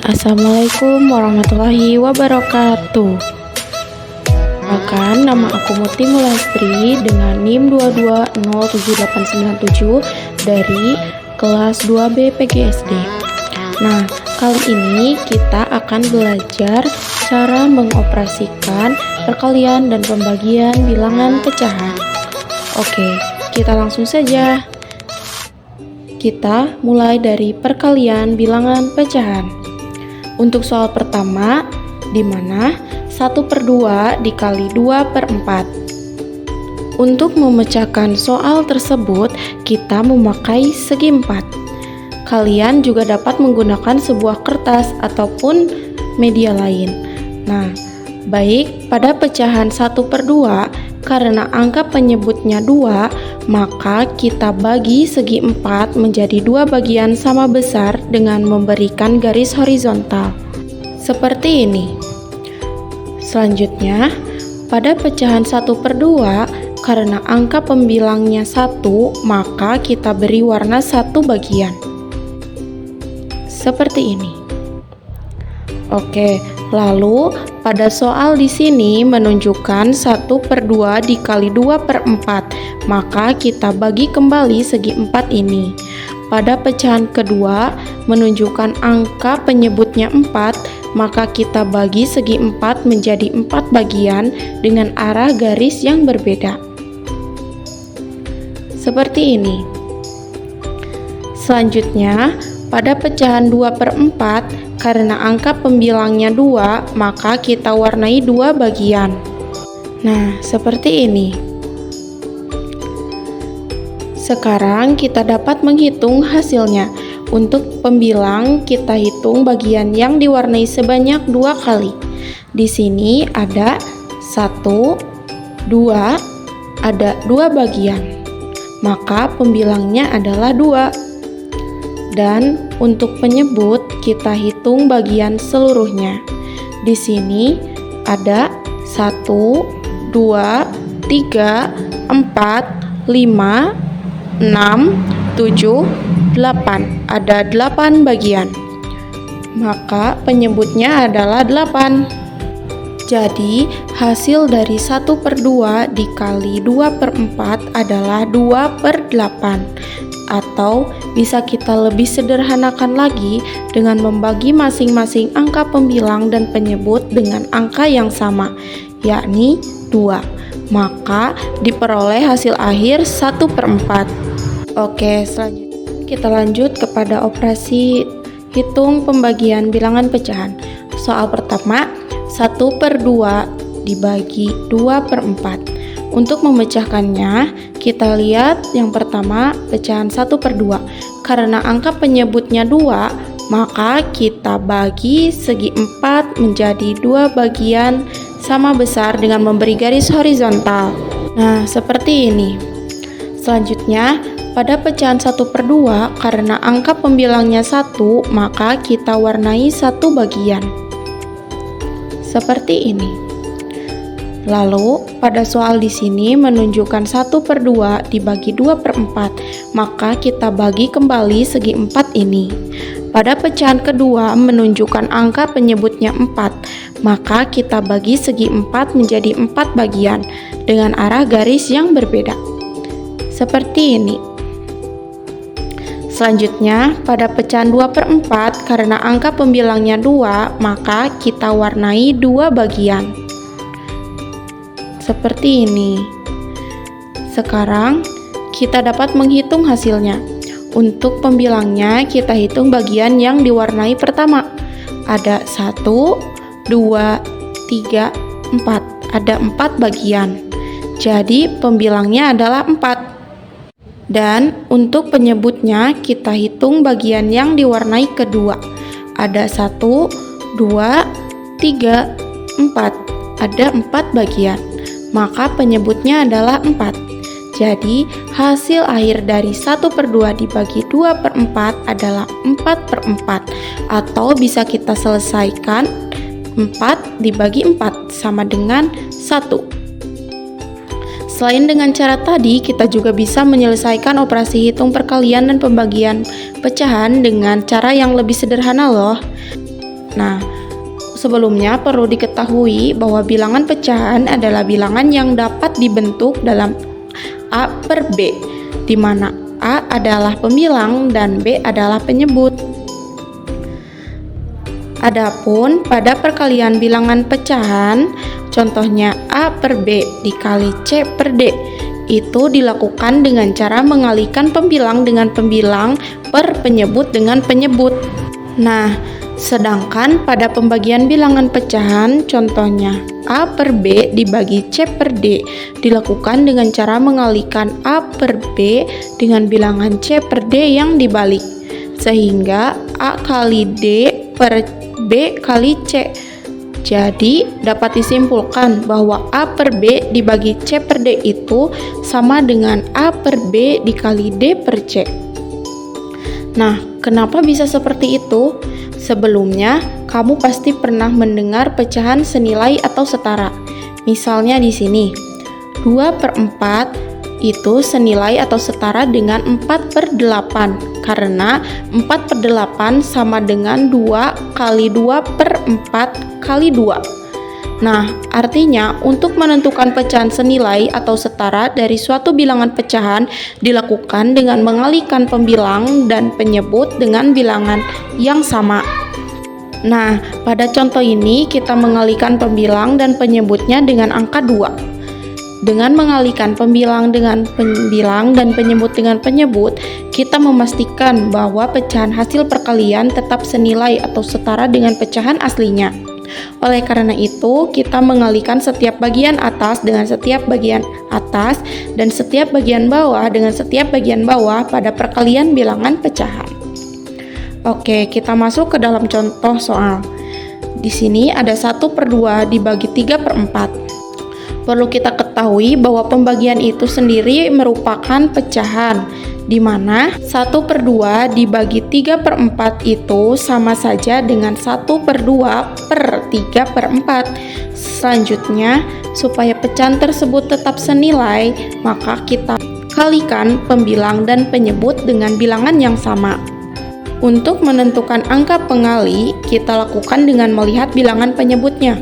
Assalamualaikum warahmatullahi wabarakatuh. Perkenalkan, nama aku Muti Mulastri dengan NIM 2207897 dari kelas 2B PGSD. Nah, kali ini kita akan belajar cara mengoperasikan perkalian dan pembagian bilangan pecahan. Oke, kita langsung saja. Kita mulai dari perkalian bilangan pecahan. Untuk soal pertama, di mana 1/2 dikali 2/4. Untuk memecahkan soal tersebut, kita memakai segi 4. Kalian juga dapat menggunakan sebuah kertas ataupun media lain. Nah, baik pada pecahan 1/2, karena angka penyebutnya 2, maka kita bagi segi 4 menjadi 2 bagian sama besar dengan memberikan garis horizontal. Seperti ini. Selanjutnya, pada pecahan 1/2, karena angka pembilangnya 1, maka kita beri warna 1 bagian. Seperti ini. Oke, lalu pada soal di sini menunjukkan 1/2 dikali 2/4, maka kita bagi kembali segi 4 ini. Pada pecahan kedua menunjukkan angka penyebutnya 4, maka kita bagi segi 4 menjadi 4 bagian dengan arah garis yang berbeda. Seperti ini. Selanjutnya, pada pecahan 2/4, karena angka pembilangnya 2, maka kita warnai 2 bagian. Nah, seperti ini. Sekarang kita dapat menghitung hasilnya. Untuk pembilang, kita hitung bagian yang diwarnai sebanyak 2 kali. Di sini ada 1, 2, ada 2 bagian. Maka pembilangnya adalah 2. Dan untuk penyebut, kita hitung bagian seluruhnya. Di sini ada 1, 2, 3, 4, 5, 6, 7, 8. Ada 8 bagian. Maka penyebutnya adalah 8. Jadi, hasil dari 1/2 dikali 2/4 adalah 2/8. Atau bisa kita lebih sederhanakan lagi dengan membagi masing-masing angka pembilang dan penyebut dengan angka yang sama, yakni 2. Maka diperoleh hasil akhir 1/4. Oke, selanjutnya kita lanjut kepada operasi hitung pembagian bilangan pecahan. Soal pertama, 1/2 dibagi 2/4. Untuk memecahkannya, kita lihat yang pertama pecahan 1/2. Karena angka penyebutnya 2, maka kita bagi segi 4 menjadi 2 bagian sama besar dengan memberi garis horizontal. Nah, seperti ini. Selanjutnya, pada pecahan 1/2, karena angka pembilangnya 1, maka kita warnai 1 bagian. Seperti ini. Lalu, pada soal di sini menunjukkan 1/2 dibagi 2/4, maka kita bagi kembali segi 4 ini. Pada pecahan kedua menunjukkan angka penyebutnya 4, maka kita bagi segi 4 menjadi 4 bagian dengan arah garis yang berbeda. Seperti ini. Selanjutnya, pada pecahan 2/4, karena angka pembilangnya 2, maka kita warnai 2 bagian. Seperti ini. Sekarang kita dapat menghitung hasilnya. Untuk pembilangnya, kita hitung bagian yang diwarnai pertama. Ada 1, 2, 3, 4. Ada 4 bagian. Jadi pembilangnya adalah 4. Dan untuk penyebutnya, kita hitung bagian yang diwarnai kedua. Ada 1, 2, 3, 4. Ada 4 bagian. Maka penyebutnya adalah 4. Jadi, hasil akhir dari 1/2 dibagi 2/4 adalah 4/4. Atau bisa kita selesaikan 4 dibagi 4 sama dengan 1. Selain dengan cara tadi, kita juga bisa menyelesaikan operasi hitung perkalian dan pembagian pecahan dengan cara yang lebih sederhana loh. Nah, sebelumnya perlu diketahui bahwa bilangan pecahan adalah bilangan yang dapat dibentuk dalam A per B, di mana A adalah pembilang dan B adalah penyebut. Adapun pada perkalian bilangan pecahan, contohnya A per B dikali C per D, itu dilakukan dengan cara mengalihkan pembilang dengan pembilang per penyebut dengan penyebut. Nah, sedangkan pada pembagian bilangan pecahan, contohnya A per B dibagi C per D, dilakukan dengan cara mengalihkan A per B dengan bilangan C per D yang dibalik, sehingga A kali D per B kali C. Jadi, dapat disimpulkan bahwa A per B dibagi C per D itu sama dengan A per B dikali D per C. Nah, kenapa bisa seperti itu? Sebelumnya, kamu pasti pernah mendengar pecahan senilai atau setara. Misalnya di sini, 2 per 4 itu senilai atau setara dengan 4 per 8, karena 4 per 8 sama dengan 2 kali 2 per 4 kali 2. Nah, artinya untuk menentukan pecahan senilai atau setara dari suatu bilangan pecahan dilakukan dengan mengalihkan pembilang dan penyebut dengan bilangan yang sama. Nah, pada contoh ini kita mengalihkan pembilang dan penyebutnya dengan angka 2. Dengan mengalihkan pembilang dengan pembilang dan penyebut dengan penyebut, kita memastikan bahwa pecahan hasil perkalian tetap senilai atau setara dengan pecahan aslinya. Oleh karena itu, kita mengalihkan setiap bagian atas dengan setiap bagian atas dan setiap bagian bawah dengan setiap bagian bawah pada perkalian bilangan pecahan. Oke, kita masuk ke dalam contoh soal. Di sini ada 1 per 2 dibagi 3 per 4. Perlu kita ketahui bahwa pembagian itu sendiri merupakan pecahan, di mana 1 per 2 dibagi 3 per 4 itu sama saja dengan 1 per 2 per 3 per 4. Selanjutnya, supaya pecahan tersebut tetap senilai, maka kita kalikan pembilang dan penyebut dengan bilangan yang sama. Untuk menentukan angka pengali, kita lakukan dengan melihat bilangan penyebutnya.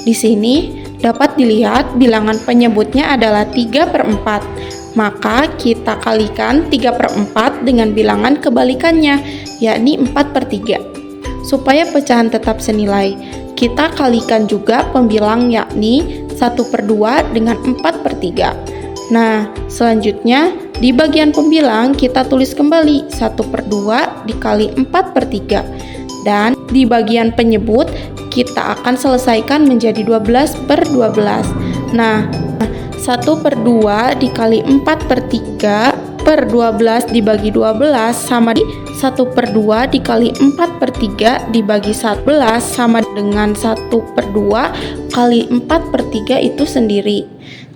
Di sini, dapat dilihat bilangan penyebutnya adalah 3 per 4, maka kita kalikan 3 per 4 dengan bilangan kebalikannya, yakni 4 per 3. Supaya pecahan tetap senilai, kita kalikan juga pembilang yakni 1 per 2 dengan 4 per 3. Nah, selanjutnya di bagian pembilang kita tulis kembali 1 per 2 dikali 4 per 3. Dan di bagian penyebut kita akan selesaikan menjadi 12 per 12. Nah, 1 per 2 dikali 4 per 3 per 12 dibagi 12 sama di 1 per 2 dikali 4 per 3 dibagi 11 sama dengan 1 per 2 kali 4 per 3 itu sendiri.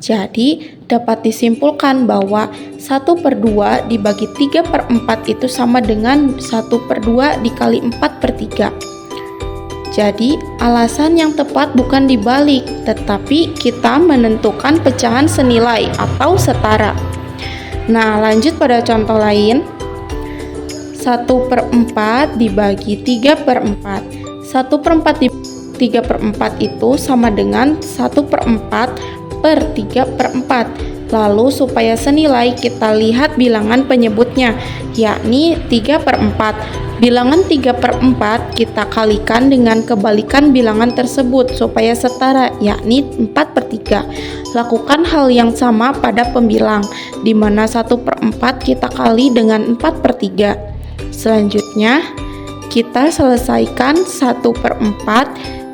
Jadi, dapat disimpulkan bahwa 1 per 2 dibagi 3 per 4 itu sama dengan 1 per 2 dikali 4 per 3. Jadi, alasan yang tepat bukan dibalik, tetapi kita menentukan pecahan senilai atau setara. Nah, lanjut pada contoh lain. 1 per 4 dibagi 3 per 4. 1 per 4 dibagi 3 per 4 itu sama dengan 1 per 4 per 3 per 4. Lalu supaya senilai kita lihat bilangan penyebutnya, yakni 3 per 4. Bilangan 3 per 4 kita kalikan dengan kebalikan bilangan tersebut supaya setara, yakni 4 per 3. Lakukan hal yang sama pada pembilang, di mana 1 per 4 kita kali dengan 4 per 3. Selanjutnya, kita selesaikan 1 per 4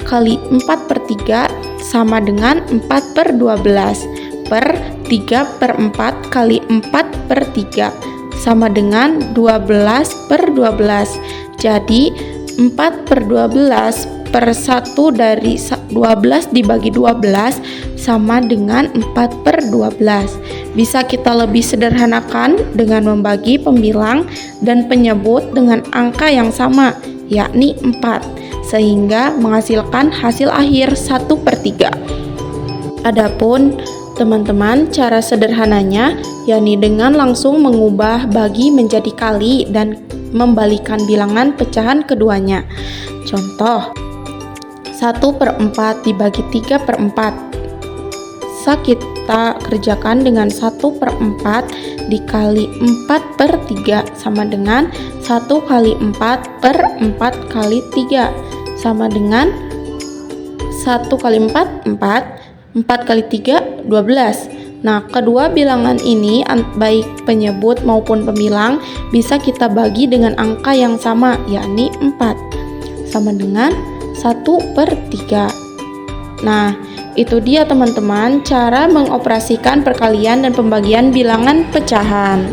kali 4 per 3 sama dengan 4 per 12 per 3 per 4 kali 4 per 3 sama dengan 12 per 12. Jadi 4 per 12 per 1 dari 12 dibagi 12 sama dengan 4 per 12. Bisa kita lebih sederhanakan dengan membagi pembilang dan penyebut dengan angka yang sama, yakni 4, sehingga menghasilkan hasil akhir 1 per 3. Adapun teman-teman, cara sederhananya yakni dengan langsung mengubah bagi menjadi kali dan membalikan bilangan pecahan keduanya. Contoh, 1/4 dibagi 3/4. Kita kerjakan dengan 1/4 dikali 4/3 sama dengan 1 kali 4 per 4 kali 3 sama dengan 1 kali 4, 4 kali 3, 12. Nah, kedua bilangan ini baik penyebut maupun pembilang bisa kita bagi dengan angka yang sama, yakni 4 sama dengan 1/3. Nah, itu dia teman-teman cara mengoperasikan perkalian dan pembagian bilangan pecahan.